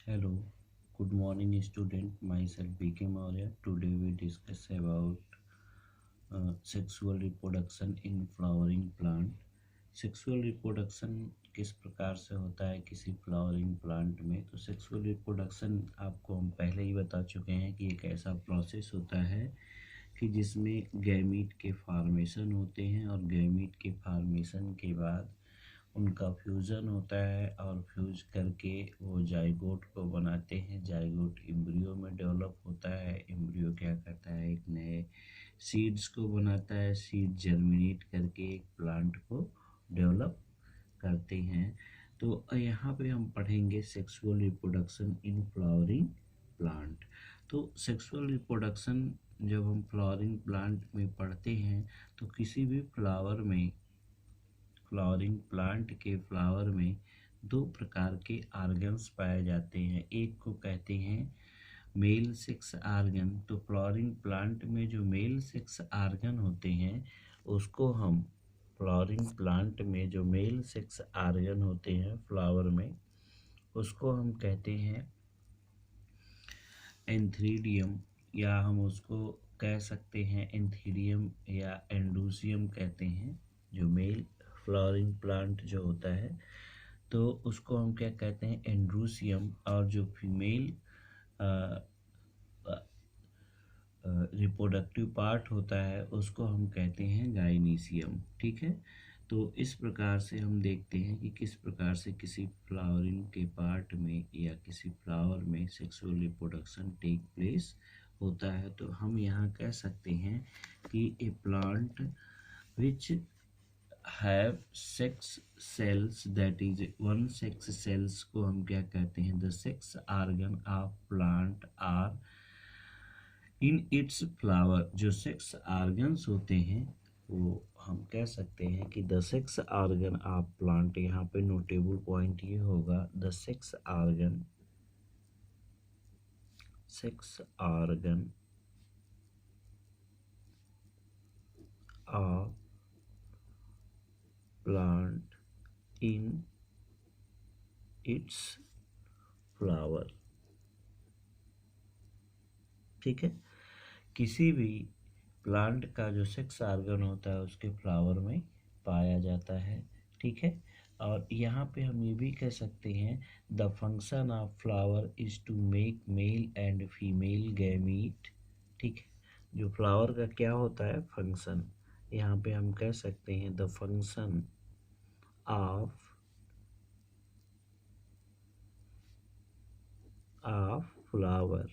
Hello, good morning student. Myself BK Maurya. Today we discuss about sexual reproduction in flowering plant. Sexual reproduction किस प्रकार से होता है किसी फ्लावरिंग प्लांट में। तो सेक्सुअल रिप्रोडक्शन आपको हम पहले ही बता चुके हैं कि एक ऐसा प्रोसेस होता है कि जिसमें गैमीट के फॉर्मेशन होते हैं और गैमीट के फॉर्मेशन के बाद उनका फ्यूज़न होता है और फ्यूज करके वो जाइगोट को बनाते हैं। जाइगोट एम्ब्रियो में डेवलप होता है। एम्ब्रियो क्या करता है, एक नए सीड्स को बनाता है। सीड जर्मिनेट करके एक प्लांट को डेवलप करते हैं। तो यहाँ पे हम पढ़ेंगे sexual reproduction in flowering plant. तो सेक्सुअल रिप्रोडक्शन जब हम फ्लावरिंग प्लांट में पढ़ते हैं तो किसी भी फ्लावरिंग प्लांट के फ्लावर में दो प्रकार के आर्गन्स पाए जाते हैं। एक को कहते हैं मेल सेक्स आर्गन। तो फ्लावरिंग प्लांट में जो मेल सेक्स आर्गन होते हैं उसको हम फ्लावरिंग प्लांट में जो मेल सेक्स आर्गन होते हैं फ्लावर में उसको हम कहते हैं एंथ्रीडियम, या हम उसको कह सकते हैं एंथीरियम या एंडोसियम कहते हैं। जो मेल फ्लावरिंग प्लांट जो होता है तो उसको हम क्या कहते हैं, एंड्रूसियम। और जो फीमेल रिप्रोडक्टिव पार्ट होता है उसको हम कहते हैं गाइनीसियम। ठीक है। तो इस प्रकार से हम देखते हैं कि किस प्रकार से किसी फ्लावरिंग के पार्ट में या किसी फ्लावर में सेक्सुअल रिप्रोडक्शन टेक प्लेस होता है। तो हम यहाँ कह सकते हैं कि a plant which have sex cells, that is one sex cells को हम क्या कहते हैं, the sex organ of plant are in its flower. जो सेक्स आर्गन्स होते हैं वो हम कह सकते हैं कि the sex organ of plant, यहाँ पे नोटेबल पॉइंट ये होगा the sex organ of plant in its flower. ठीक है। किसी भी प्लांट का जो सेक्स आर्गन होता है उसके फ्लावर में पाया जाता है। ठीक है। और यहाँ पे हम ये भी कह सकते हैं the function of flower is to make male and female gamete. ठीक है। जो फ्लावर का क्या होता है फंक्शन, यहाँ पे हम कह सकते हैं the function of flower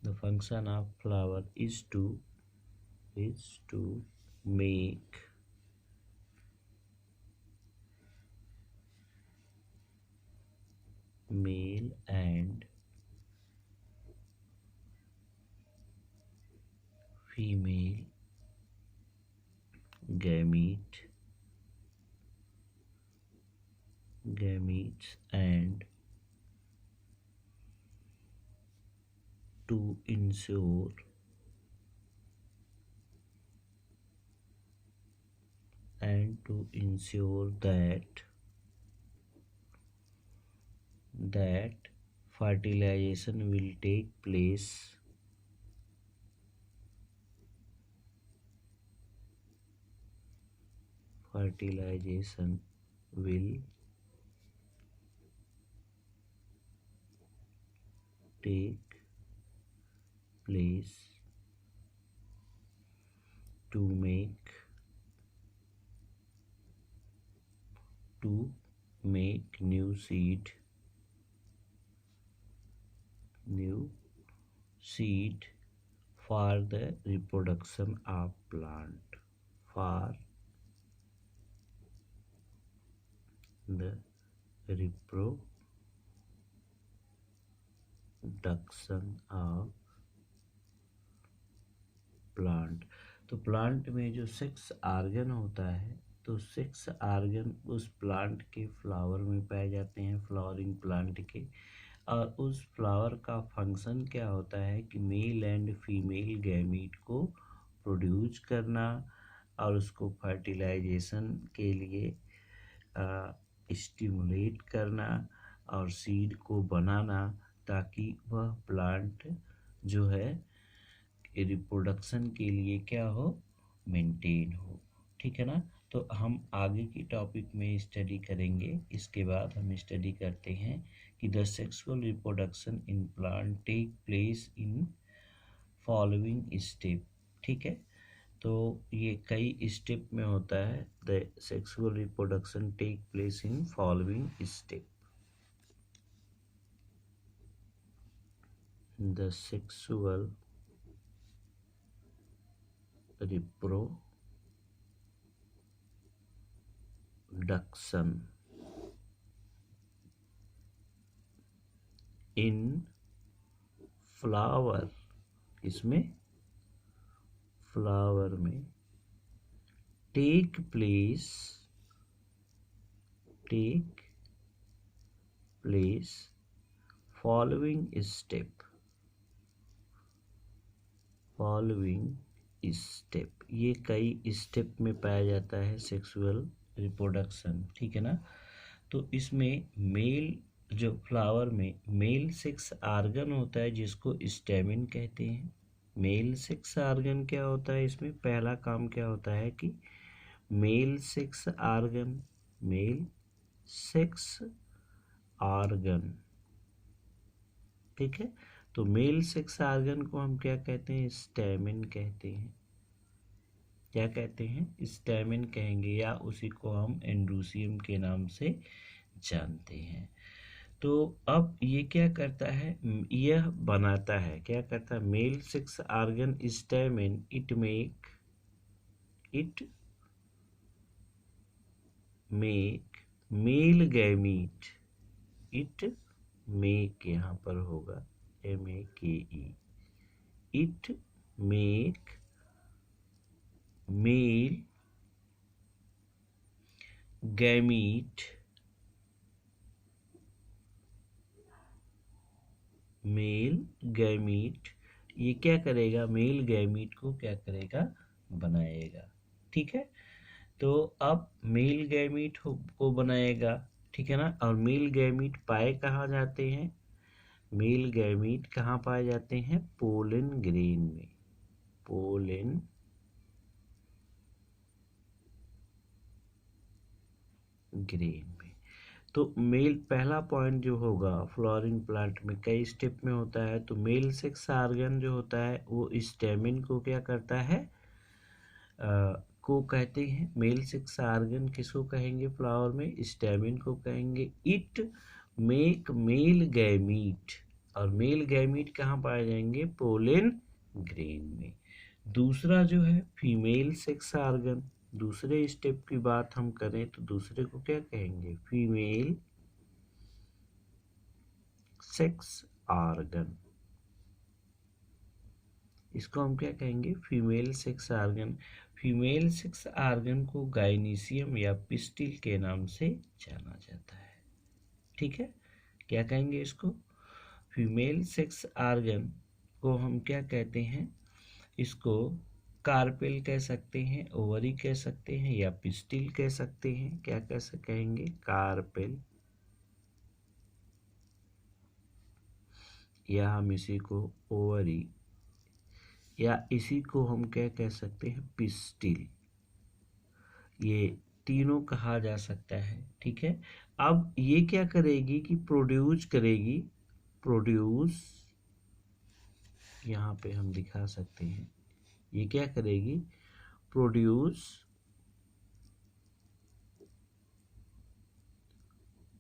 the function of flower is to make male and female gametes and to ensure that fertilization will take place take place to make new seed for the reproduction of plant, for the reproduction of plant. तो plant में जो sex organ होता है तो sex organ उस plant के flower में पाए जाते हैं, फ्लावरिंग प्लांट के। और उस फ्लावर का फंक्शन क्या होता है कि मेल एंड फीमेल गैमीट को प्रोड्यूस करना और उसको फर्टिलाइजेशन के लिए स्टिमुलेट करना और सीड को बनाना, ताकि वह प्लांट जो है रिप्रोडक्शन के लिए क्या हो, मेंटेन हो। ठीक है ना। तो हम आगे की टॉपिक में स्टडी करेंगे। इसके बाद हम स्टडी करते हैं कि the sexual reproduction in plant take place in following step. ठीक है। तो ये कई स्टेप में होता है। The sexual reproduction take place in following step. The sexual reproduction in flower, इसमें फ्लावर में टेक प्लेस फॉलोइंग स्टेप। ये कई स्टेप में पाया जाता है सेक्सुअल रिप्रोडक्शन। ठीक है ना। तो इसमें मेल, जो फ्लावर में मेल सेक्स आर्गन होता है जिसको स्टेमिन कहते हैं। मेल सेक्स आर्गन क्या होता है, इसमें पहला काम क्या होता है कि मेल सेक्स आर्गन, ठीक है। तो मेल सेक्स आर्गन को हम क्या कहते हैं, स्टेमिन कहते हैं। क्या कहते हैं, स्टेमिन कहेंगे, या उसी को हम एंड्रोसियम के नाम से जानते हैं। तो अब ये क्या करता है, यह बनाता है, क्या करता है, male sex organ stamen, it make male gamete, it make, यहाँ पर होगा MEKE, it make male gamete ये क्या करेगा, मेल गैमीट को क्या करेगा, बनाएगा। ठीक है। तो अब मेल गैमीट को बनाएगा, ठीक है ना। और मेल गैमीट पाए कहाँ जाते हैं, मेल गैमीट कहाँ पाए जाते हैं, पोलन ग्रेन में, पोलन ग्रेन में। तो मेल, पहला पॉइंट जो होगा, फ्लावरिंग प्लांट में कई स्टेप में होता है। तो मेल सेक्स आर्गन जो होता है वो स्टेमिन को क्या करता है, को कहते हैं। मेल सेक्स आर्गन किसको कहेंगे, फ्लावर में स्टेमिन को कहेंगे। इट मेक मेल गैमीट, और मेल गैमीट कहाँ पाए जाएंगे, पोलन ग्रेन में। दूसरा जो है फीमेल सेक्स आर्गन, दूसरे स्टेप की बात हम करें तो दूसरे को क्या कहेंगे, फीमेल सेक्स आर्गन। इसको हम क्या कहेंगे, female sex organ. Female sex organ को गाइनीशियम या पिस्टिल के नाम से जाना जाता है। ठीक है। क्या कहेंगे इसको, फीमेल सेक्स आर्गन को हम क्या कहते हैं, इसको कार्पेल कह सकते हैं, ओवरी कह सकते हैं, या पिस्टिल कह सकते हैं। क्या कैसे कहेंगे, कार्पेल, या हम इसी को ओवरी, या इसी को हम क्या कह सकते हैं, पिस्टिल। ये तीनों कहा जा सकता है। ठीक है। अब ये क्या करेगी कि प्रोड्यूस, यहाँ पे हम दिखा सकते हैं, ये क्या करेगी, प्रोड्यूस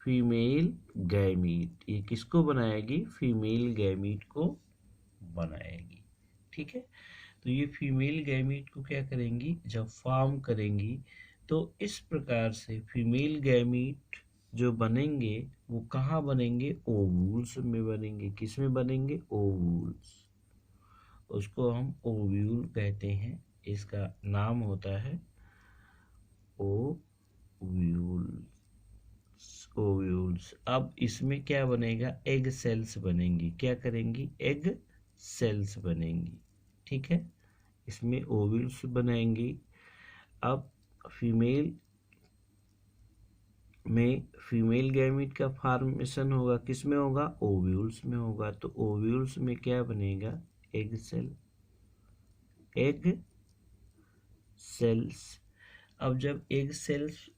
फीमेल गैमीट। ये किसको बनाएगी, फीमेल गैमीट को बनाएगी। ठीक है। तो ये फीमेल गैमीट को क्या करेंगी, जब फॉर्म करेंगी तो इस प्रकार से फीमेल गैमीट जो बनेंगे वो कहाँ बनेंगे, ओवुल्स में बनेंगे। किस में बनेंगे, ओवुल्स। उसको हम ओव्यूल कहते हैं, इसका नाम होता है ओव्यूल्स। अब इसमें क्या बनेगा, एग सेल्स बनेंगी। क्या करेंगी, एग सेल्स बनेंगी। ठीक है। इसमें ओव्यूल्स बनाएंगी, अब फीमेल में फीमेल गैमीट का फॉर्मेशन होगा, किस में होगा? ओव्यूल्स में होगा। तो ओव्यूल्स में क्या बनेगा? Egg cell, egg cells. अब जब एग सेल्स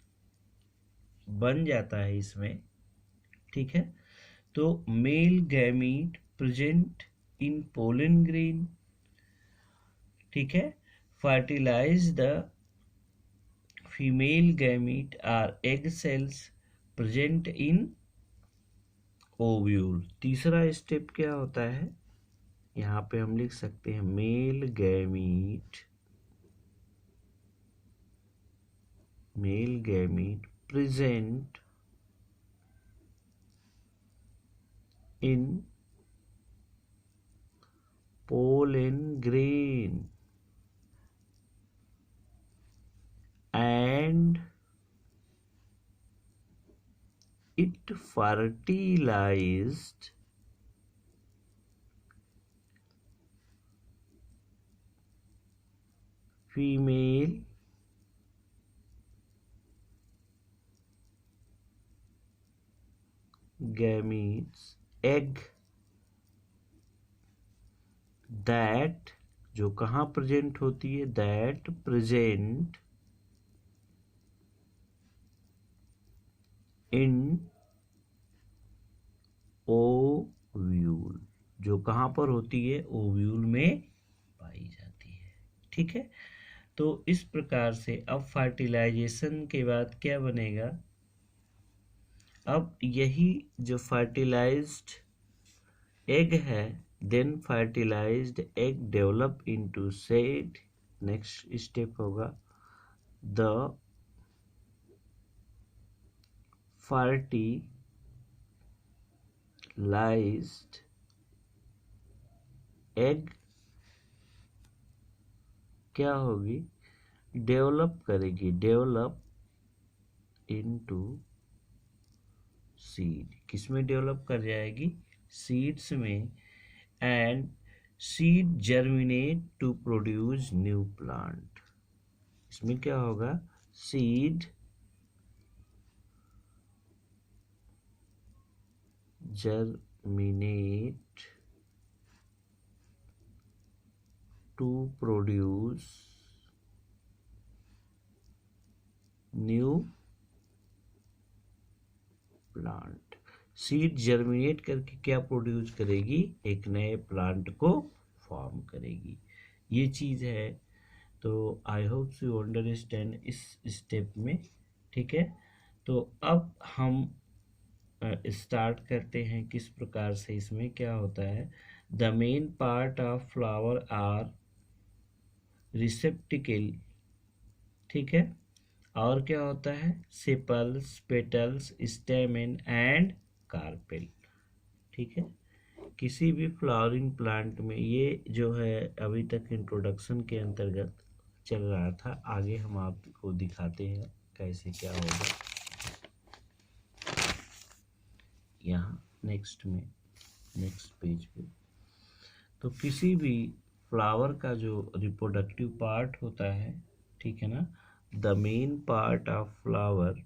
बन जाता है इसमें, ठीक है, तो male gamete present in pollen grain, ठीक है, fertilize the female gamete are egg cells present in ovule. तीसरा स्टेप क्या होता है? यहाँ पे हम लिख सकते हैं male gamete present in pollen grain and it fertilized female gametes egg that, जो कहाँ प्रेजेंट होती है? that present in ओव्यूल, जो कहाँ पर होती है? ओव्यूल में पाई जाती है, ठीक है। तो इस प्रकार से अब फर्टिलाइजेशन के बाद क्या बनेगा? अब यही जो फर्टिलाइज्ड एग है, then fertilized egg develop into seed. Next step होगा द fertilized एग क्या होगी? डेवलप करेगी, डेवलप इनटू सीड। किसमें डेवलप कर जाएगी? सीड्स में। And seed germinate to produce new plant. इसमें क्या होगा? Seed germinate to produce new plant। Seed germinate करके क्या प्रोड्यूस करेगी? एक नए प्लांट को फॉर्म करेगी। ये चीज़ है। तो आई होप यू अंडरस्टैंड इस स्टेप में, ठीक है। तो अब हम स्टार्ट करते हैं किस प्रकार से। इसमें क्या होता है? The main part of flower are receptacle, ठीक है। और क्या होता है? Sepals, petals, stamen and carpel, ठीक है। किसी भी फ्लावरिंग प्लांट में ये जो है अभी तक इंट्रोडक्शन के अंतर्गत चल रहा था। आगे हम आपको दिखाते हैं कैसे क्या होगा। यहाँ नेक्स्ट पेज पे, तो किसी भी फ्लावर का जो रिप्रोडक्टिव पार्ट होता है, ठीक है ना, the main part of flower,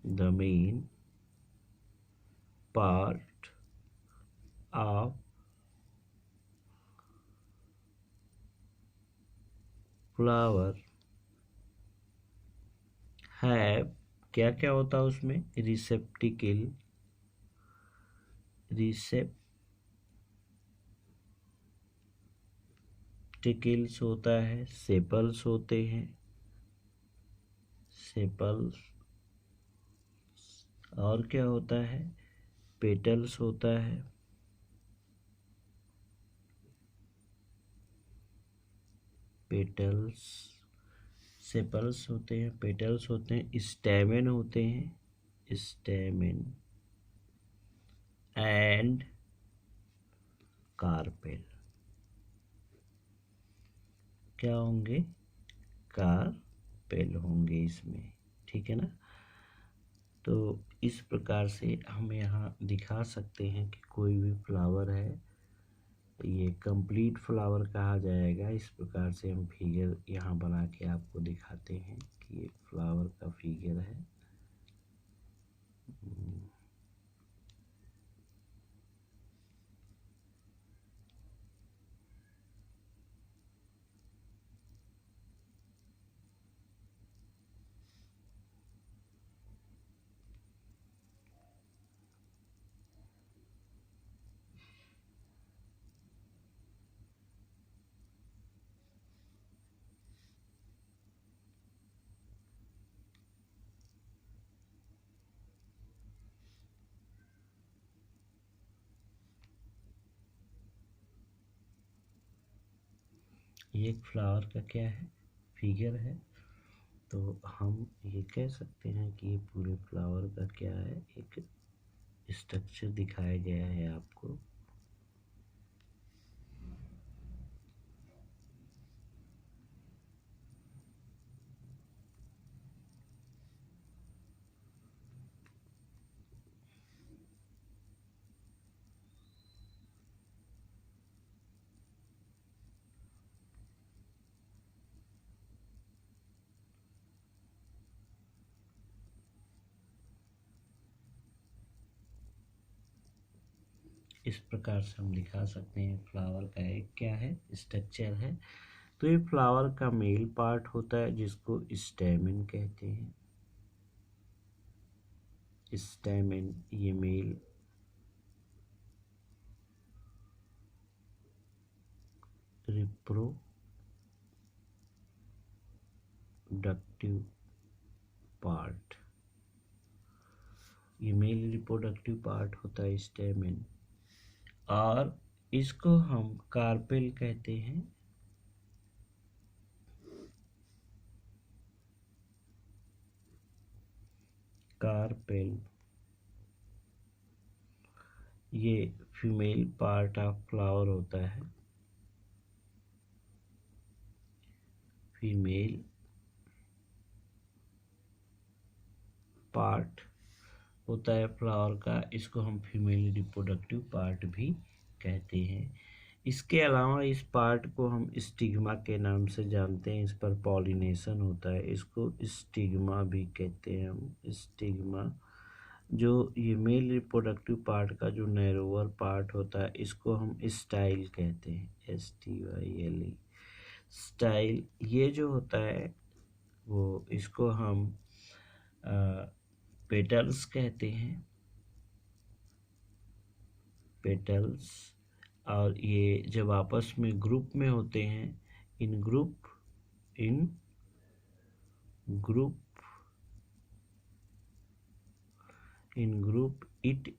the main part of flower have, क्या क्या होता है उसमें? रिसेप्टिकल्स होता है, सेपल्स होते हैं, सेपल्स, और क्या होता है? पेटल्स होता है, पेटल्स, सेपल्स होते हैं, पेटल्स होते हैं, स्टेमेन होते हैं, स्टेमेन एंड कार्पेल, क्या होंगे? कार्पेल होंगे इसमें, ठीक है ना। तो इस प्रकार से हम यहाँ दिखा सकते हैं कि कोई भी फ्लावर है, ये कंप्लीट फ्लावर कहा जाएगा। इस प्रकार से हम फिगर यहाँ बना के आपको दिखाते हैं कि ये फ्लावर का फिगर है। ये एक फ्लावर का क्या है, फिगर है। तो हम ये कह सकते हैं कि ये पूरे फ्लावर का क्या है, एक स्ट्रक्चर दिखाया गया है आपको। इस प्रकार से हम दिखा सकते हैं फ्लावर का एक क्या है, स्ट्रक्चर है। तो ये फ्लावर का मेल पार्ट होता है जिसको स्टैमेन कहते हैं। स्टैमेन ये मेल रिप्रोडक्टिव पार्ट, ये मेल रिप्रोडक्टिव पार्ट होता है स्टैमेन, और इसको हम कार्पेल कहते हैं। कार्पेल ये फीमेल पार्ट ऑफ फ्लावर होता है। फीमेल पार्ट होता है फ्लावर का, इसको हम फीमेल रिप्रोडक्टिव पार्ट भी कहते हैं। इसके अलावा इस पार्ट को हम स्टिग्मा के नाम से जानते हैं। इस पर पॉलिनेशन होता है, इसको स्टिग्मा भी कहते हैं हम। स्टिग्मा जो ये मेल रिप्रोडक्टिव पार्ट का जो नैरोवर पार्ट होता है, इसको हम स्टाइल कहते हैं। STYLE स्टाइल ये जो होता है वो, इसको हम पेटल्स कहते हैं, पेटल्स। और ये जब आपस में ग्रुप में होते हैं, in group it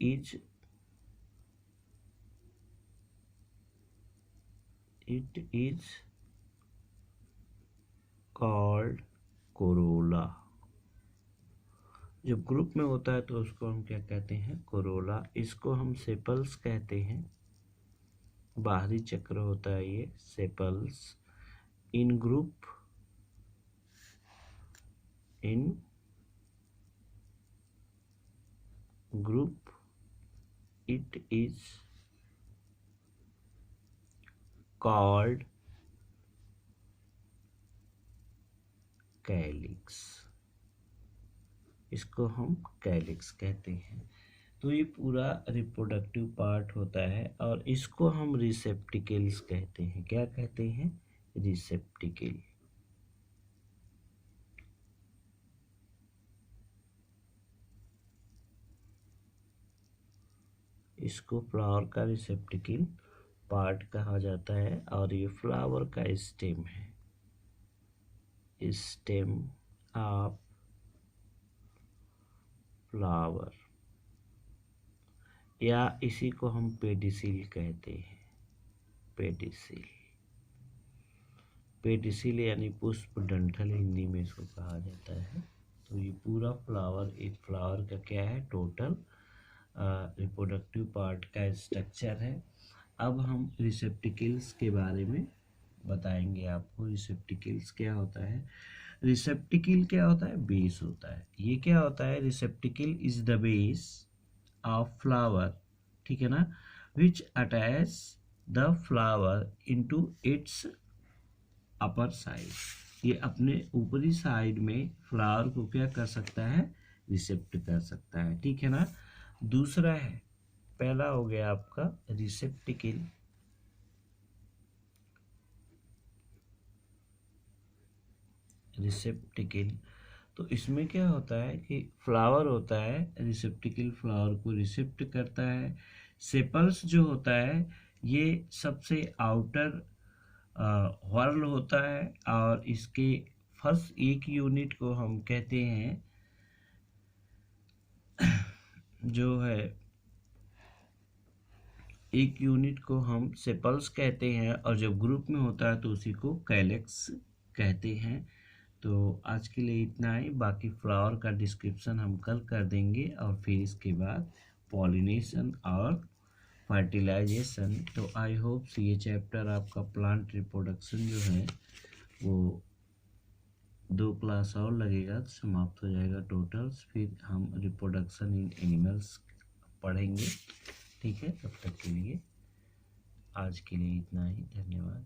is called corolla. जब ग्रुप में होता है तो उसको हम क्या कहते हैं, कोरोला। इसको हम सेपल्स कहते हैं, बाहरी चक्र होता है ये sepals. In group it is called calyx. इसको हम कैलिक्स कहते हैं। तो ये पूरा रिप्रोडक्टिव पार्ट होता है, और इसको हम रिसेप्टिकल्स कहते हैं। क्या कहते हैं, रिसेप्टिकल। इसको फ्लावर का रिसेप्टिकल पार्ट कहा जाता है। और ये फ्लावर का स्टेम है, स्टेम ऑफ फ्लावर, या इसी को हम पेडिसिल कहते हैं। पेडिसिल यानी पुष्प डंठल हिंदी में इसको कहा जाता है। तो ये पूरा फ्लावर, एक फ्लावर का क्या है, टोटल रिप्रोडक्टिव पार्ट का स्ट्रक्चर है। अब हम रिसेप्टिकल्स के बारे में बताएंगे आपको। रिसेप्टिकल्स क्या होता है, रिसेप्टिकल क्या होता है, बेस होता है। ये क्या होता है, receptacle is the base of flower, ठीक है ना, which attach the flower into its upper side. ये अपने ऊपरी साइड में फ्लावर को क्या कर सकता है, रिसेप्ट कर सकता है, ठीक है ना। दूसरा है, पहला हो गया आपका रिसेप्टिकल, रिसेप्टिकल तो इसमें क्या होता है कि फ्लावर होता है, रिसेप्टिकल फ्लावर को रिसेप्ट करता है। सेपल्स जो होता है ये सबसे आउटर व्हर्ल होता है, और इसके फर्स्ट एक यूनिट को हम कहते हैं जो है एक यूनिट को हम सेपल्स कहते हैं, और जब ग्रुप में होता है तो उसी को कैलेक्स कहते हैं। तो आज के लिए इतना ही, बाकी फ्लावर का डिस्क्रिप्शन हम कल कर देंगे, और फिर इसके बाद पॉलिनेशन और फर्टिलाइजेशन। तो आई होप ये चैप्टर आपका प्लांट रिप्रोडक्शन जो है वो 2 क्लास और लगेगा तो समाप्त हो जाएगा टोटल्स, फिर हम रिप्रोडक्शन इन एनिमल्स पढ़ेंगे, ठीक है। तब तक के लिए आज के लिए इतना ही, धन्यवाद।